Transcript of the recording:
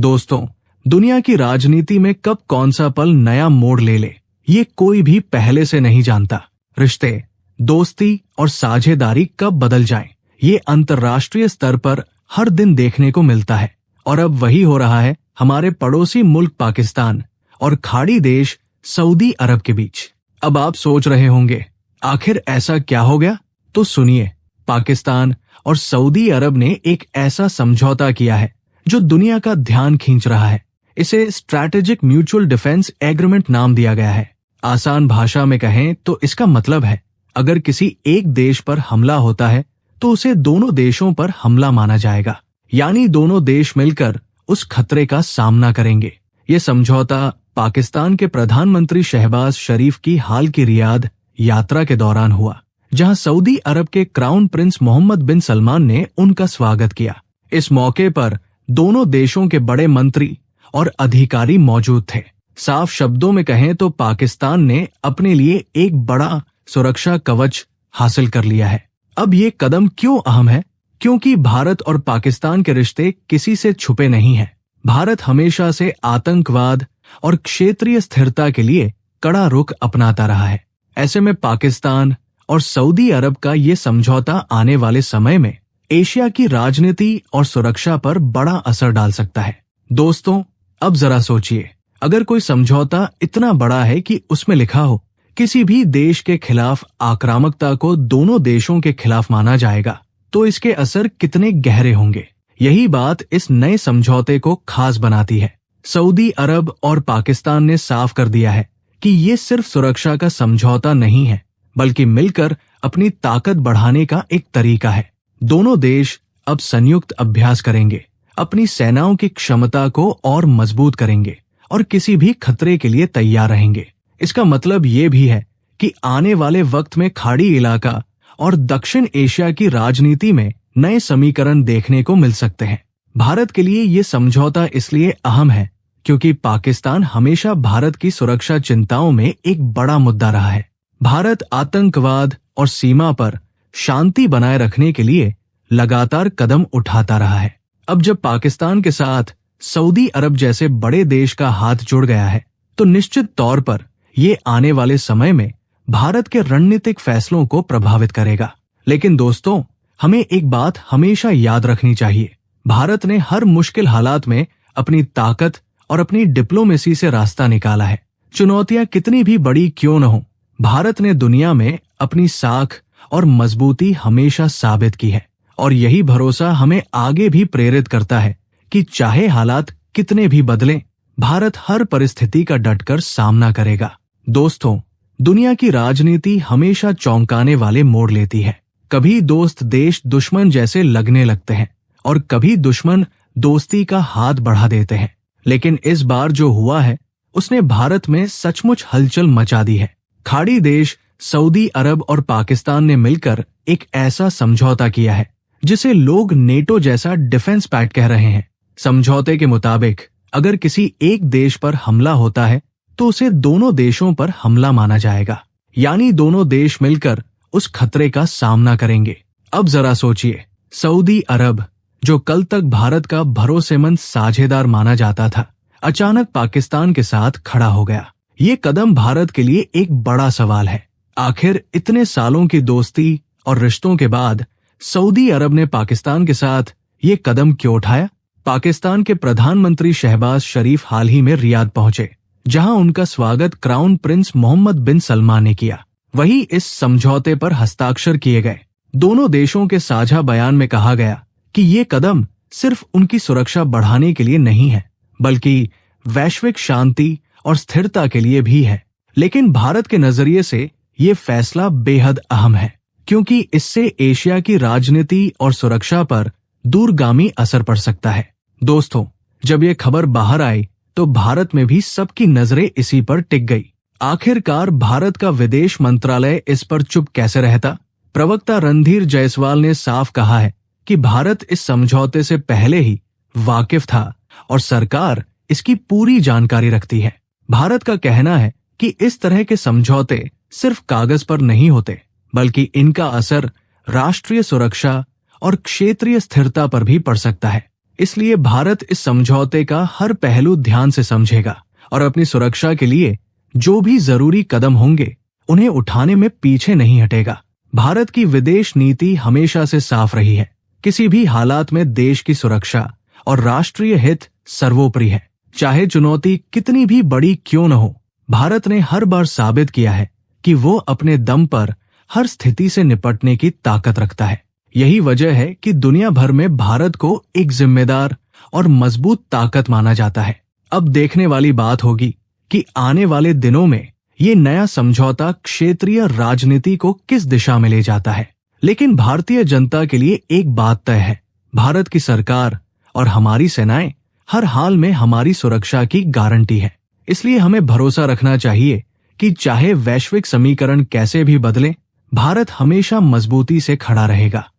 दोस्तों, दुनिया की राजनीति में कब कौन सा पल नया मोड़ ले ले, ये कोई भी पहले से नहीं जानता। रिश्ते, दोस्ती और साझेदारी कब बदल जाएं, ये अंतर्राष्ट्रीय स्तर पर हर दिन देखने को मिलता है। और अब वही हो रहा है हमारे पड़ोसी मुल्क पाकिस्तान और खाड़ी देश सऊदी अरब के बीच। अब आप सोच रहे होंगे, आखिर ऐसा क्या हो गया? तो सुनिए, पाकिस्तान और सऊदी अरब ने एक ऐसा समझौता किया है जो दुनिया का ध्यान खींच रहा है। इसे स्ट्रैटेजिक म्यूचुअल डिफेंस एग्रीमेंट नाम दिया गया है। आसान भाषा में कहें तो इसका मतलब है, अगर किसी एक देश पर हमला होता है तो उसे दोनों देशों पर हमला माना जाएगा, यानी दोनों देश मिलकर उस खतरे का सामना करेंगे। ये समझौता पाकिस्तान के प्रधानमंत्री शहबाज शरीफ की हाल की रियाद यात्रा के दौरान हुआ, जहां सऊदी अरब के क्राउन प्रिंस मोहम्मद बिन सलमान ने उनका स्वागत किया। इस मौके पर दोनों देशों के बड़े मंत्री और अधिकारी मौजूद थे। साफ शब्दों में कहें तो पाकिस्तान ने अपने लिए एक बड़ा सुरक्षा कवच हासिल कर लिया है। अब ये कदम क्यों अहम है? क्योंकि भारत और पाकिस्तान के रिश्ते किसी से छुपे नहीं हैं। भारत हमेशा से आतंकवाद और क्षेत्रीय स्थिरता के लिए कड़ा रुख अपनाता रहा है। ऐसे में पाकिस्तान और सऊदी अरब का ये समझौता आने वाले समय में एशिया की राजनीति और सुरक्षा पर बड़ा असर डाल सकता है। दोस्तों, अब जरा सोचिए, अगर कोई समझौता इतना बड़ा है कि उसमें लिखा हो किसी भी देश के खिलाफ आक्रामकता को दोनों देशों के खिलाफ माना जाएगा, तो इसके असर कितने गहरे होंगे। यही बात इस नए समझौते को खास बनाती है। सऊदी अरब और पाकिस्तान ने साफ कर दिया है कि ये सिर्फ सुरक्षा का समझौता नहीं है, बल्कि मिलकर अपनी ताकत बढ़ाने का एक तरीका है। दोनों देश अब संयुक्त अभ्यास करेंगे, अपनी सेनाओं की क्षमता को और मजबूत करेंगे और किसी भी खतरे के लिए तैयार रहेंगे। इसका मतलब ये भी है कि आने वाले वक्त में खाड़ी इलाका और दक्षिण एशिया की राजनीति में नए समीकरण देखने को मिल सकते हैं। भारत के लिए ये समझौता इसलिए अहम है क्योंकि पाकिस्तान हमेशा भारत की सुरक्षा चिंताओं में एक बड़ा मुद्दा रहा है। भारत आतंकवाद और सीमा पर शांति बनाए रखने के लिए लगातार कदम उठाता रहा है। अब जब पाकिस्तान के साथ सऊदी अरब जैसे बड़े देश का हाथ जुड़ गया है, तो निश्चित तौर पर ये आने वाले समय में भारत के रणनीतिक फैसलों को प्रभावित करेगा। लेकिन दोस्तों, हमें एक बात हमेशा याद रखनी चाहिए, भारत ने हर मुश्किल हालात में अपनी ताकत और अपनी डिप्लोमेसी से रास्ता निकाला है। चुनौतियां कितनी भी बड़ी क्यों न हो, भारत ने दुनिया में अपनी साख और मजबूती हमेशा साबित की है। और यही भरोसा हमें आगे भी प्रेरित करता है कि चाहे हालात कितने भी बदलें, भारत हर परिस्थिति का डटकर सामना करेगा। दोस्तों, दुनिया की राजनीति हमेशा चौंकाने वाले मोड़ लेती है। कभी दोस्त देश दुश्मन जैसे लगने लगते हैं और कभी दुश्मन दोस्ती का हाथ बढ़ा देते हैं। लेकिन इस बार जो हुआ है उसने भारत में सचमुच हलचल मचा दी है। खाड़ी देश सऊदी अरब और पाकिस्तान ने मिलकर एक ऐसा समझौता किया है जिसे लोग नेटो जैसा डिफेंस पैक्ट कह रहे हैं। समझौते के मुताबिक अगर किसी एक देश पर हमला होता है तो उसे दोनों देशों पर हमला माना जाएगा, यानी दोनों देश मिलकर उस खतरे का सामना करेंगे। अब जरा सोचिए, सऊदी अरब जो कल तक भारत का भरोसेमंद साझेदार माना जाता था, अचानक पाकिस्तान के साथ खड़ा हो गया। ये कदम भारत के लिए एक बड़ा सवाल है। आखिर इतने सालों की दोस्ती और रिश्तों के बाद सऊदी अरब ने पाकिस्तान के साथ ये कदम क्यों उठाया? पाकिस्तान के प्रधानमंत्री शहबाज शरीफ हाल ही में रियाद पहुंचे, जहां उनका स्वागत क्राउन प्रिंस मोहम्मद बिन सलमान ने किया। वहीं इस समझौते पर हस्ताक्षर किए गए। दोनों देशों के साझा बयान में कहा गया कि ये कदम सिर्फ उनकी सुरक्षा बढ़ाने के लिए नहीं है, बल्कि वैश्विक शांति और स्थिरता के लिए भी है। लेकिन भारत के नजरिए से ये फैसला बेहद अहम है, क्योंकि इससे एशिया की राजनीति और सुरक्षा पर दूरगामी असर पड़ सकता है। दोस्तों, जब ये खबर बाहर आई तो भारत में भी सबकी नजरें इसी पर टिक गई। आखिरकार भारत का विदेश मंत्रालय इस पर चुप कैसे रहता? प्रवक्ता रणधीर जायसवाल ने साफ कहा है कि भारत इस समझौते से पहले ही वाकिफ था और सरकार इसकी पूरी जानकारी रखती है। भारत का कहना है कि इस तरह के समझौते सिर्फ कागज पर नहीं होते, बल्कि इनका असर राष्ट्रीय सुरक्षा और क्षेत्रीय स्थिरता पर भी पड़ सकता है। इसलिए भारत इस समझौते का हर पहलू ध्यान से समझेगा और अपनी सुरक्षा के लिए जो भी जरूरी कदम होंगे उन्हें उठाने में पीछे नहीं हटेगा। भारत की विदेश नीति हमेशा से साफ रही है। किसी भी हालात में देश की सुरक्षा और राष्ट्रीय हित सर्वोपरि है। चाहे चुनौती कितनी भी बड़ी क्यों न हो, भारत ने हर बार साबित किया है कि वो अपने दम पर हर स्थिति से निपटने की ताकत रखता है। यही वजह है कि दुनिया भर में भारत को एक जिम्मेदार और मजबूत ताकत माना जाता है। अब देखने वाली बात होगी कि आने वाले दिनों में ये नया समझौता क्षेत्रीय राजनीति को किस दिशा में ले जाता है। लेकिन भारतीय जनता के लिए एक बात तय है, भारत की सरकार और हमारी सेनाएं हर हाल में हमारी सुरक्षा की गारंटी है। इसलिए हमें भरोसा रखना चाहिए कि चाहे वैश्विक समीकरण कैसे भी बदले, भारत हमेशा मजबूती से खड़ा रहेगा।